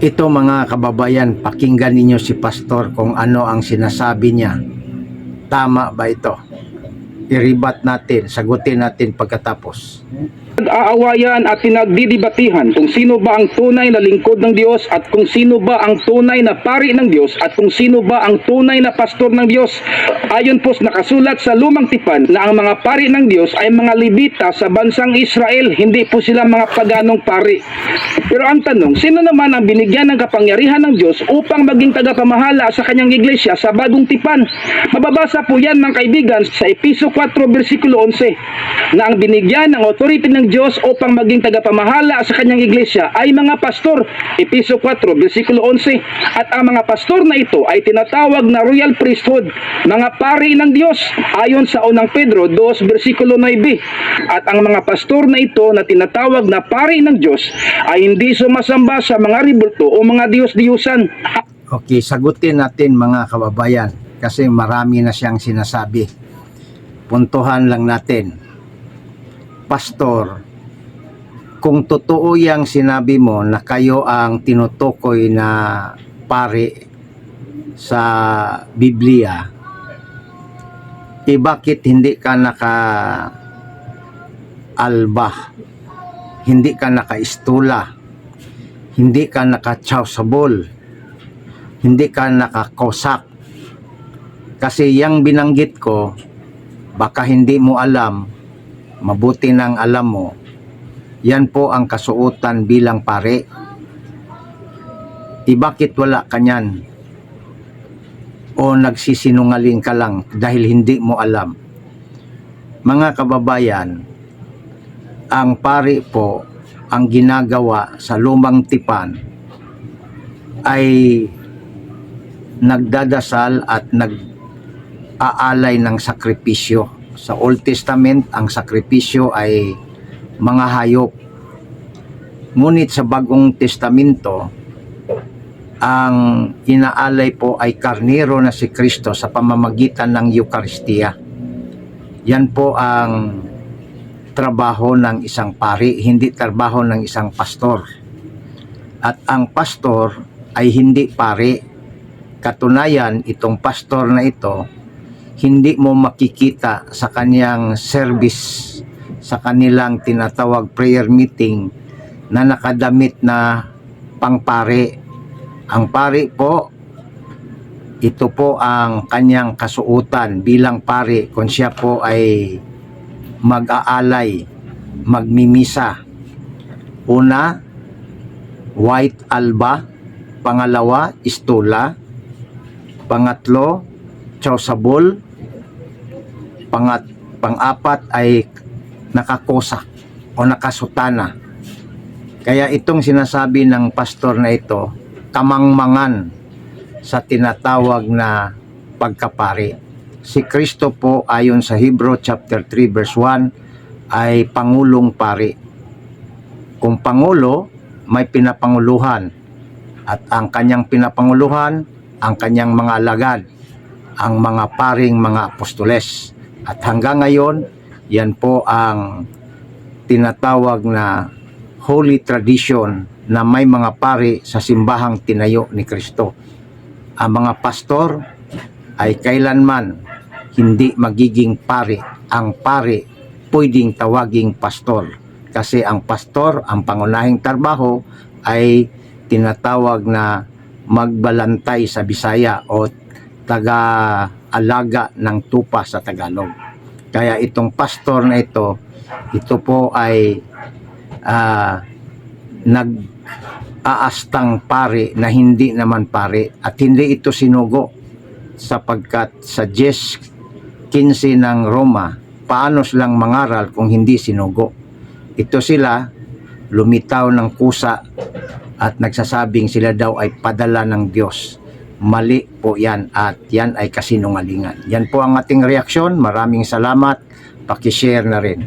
Ito mga kababayan, pakinggan ninyo si Pastor kung ano ang sinasabi niya. Tama ba ito? I-rebat natin, sagutin natin pagkatapos. Nag-aawayan at pinagdidibatihan kung sino ba ang tunay na lingkod ng Diyos at kung sino ba ang tunay na pari ng Diyos at kung sino ba ang tunay na pastor ng Diyos. Ayon po nakasulat sa Lumang Tipan na ang mga pari ng Diyos ay mga Levita sa bansang Israel, hindi po sila mga paganong pari. Pero ang tanong, sino naman ang binigyan ng kapangyarihan ng Diyos upang maging tagapamahala sa kanyang iglesia sa Bagong Tipan? Mababasa po yan mga kaibigan sa Episo 4 versikulo 11 na ang binigyan ng authority ng Diyos upang maging tagapamahala sa kanyang iglesia ay mga pastor. Episo 4 versikulo 11. At ang mga pastor na ito ay tinatawag na royal priesthood, mga pari ng Diyos ayon sa unang Pedro 2 versikulo 9. At ang mga pastor na ito na tinatawag na pari ng Diyos ay hindi sumasamba sa mga ribulto o mga diyos-diyusan. Okay, sagutin natin mga kababayan kasi marami na siyang sinasabi. Puntuhan lang natin. Pastor, kung totoo yang sinabi mo na kayo ang tinutukoy na pari sa Biblia, bakit hindi ka naka-alba, hindi ka naka-istula, hindi ka naka-chawsabol, hindi ka naka-kosak? Kasi yang binanggit ko, baka hindi mo alam, mabuti nang alam mo, yan po ang kasuotan bilang pare. Bakit wala ka niyan? O nagsisinungaling ka lang dahil hindi mo alam? Mga kababayan, ang pare po, ang ginagawa sa Lumang Tipan ay nagdadasal at nag-aalay ng sakripisyo. Sa Old Testament, ang sakripisyo ay mga hayop. Ngunit sa Bagong Testamento, ang inaalay po ay karnero na si Kristo sa pamamagitan ng Eucharistia. Yan po ang trabaho ng isang pari, hindi trabaho ng isang pastor. At ang pastor ay hindi pari. Katunayan, itong pastor na ito, hindi mo makikita sa kaniyang service, sa kanilang tinatawag prayer meeting na nakadamit na pangpari. Ang pari po, ito po ang kanyang kasuotan bilang pari kung siya po ay mag-aalay, magmimisa. Una, white alba. Pangalawa, istula. Pangatlo, chawsabol. Pang-apat ay nakakosak o nakasutana. Kaya itong sinasabi ng pastor na ito, kamangmangan sa tinatawag na pagkapari. Si Kristo po ayon sa Hebrew chapter 3 verse 1 ay pangulong pari. Kung pangulo, may pinapanguluhan at ang kanyang pinapanguluhan, ang kanyang mga alagad, ang mga paring mga apostoles. At hanggang ngayon, yan po ang tinatawag na holy tradition na may mga pari sa simbahang tinayo ni Kristo. Ang mga pastor ay kailanman hindi magiging pari. Ang pari pwedeng tawaging pastor. Kasi ang pastor, ang pangunahing trabaho ay tinatawag na magbalantay sa Bisaya o taga-alaga ng tupa sa Tagalog. Kaya itong pastor na ito po ay nag-aastang pari na hindi naman pari at hindi ito sinugo sapagkat sa 10:15 ng Roma, paano silang mangaral kung hindi sinugo? Ito sila lumitaw ng kusa at nagsasabing sila daw ay padala ng Diyos. Mali po yan at yan ay kasinungalingan. Yan po ang ating reaksyon. Maraming salamat. Pakishare na rin.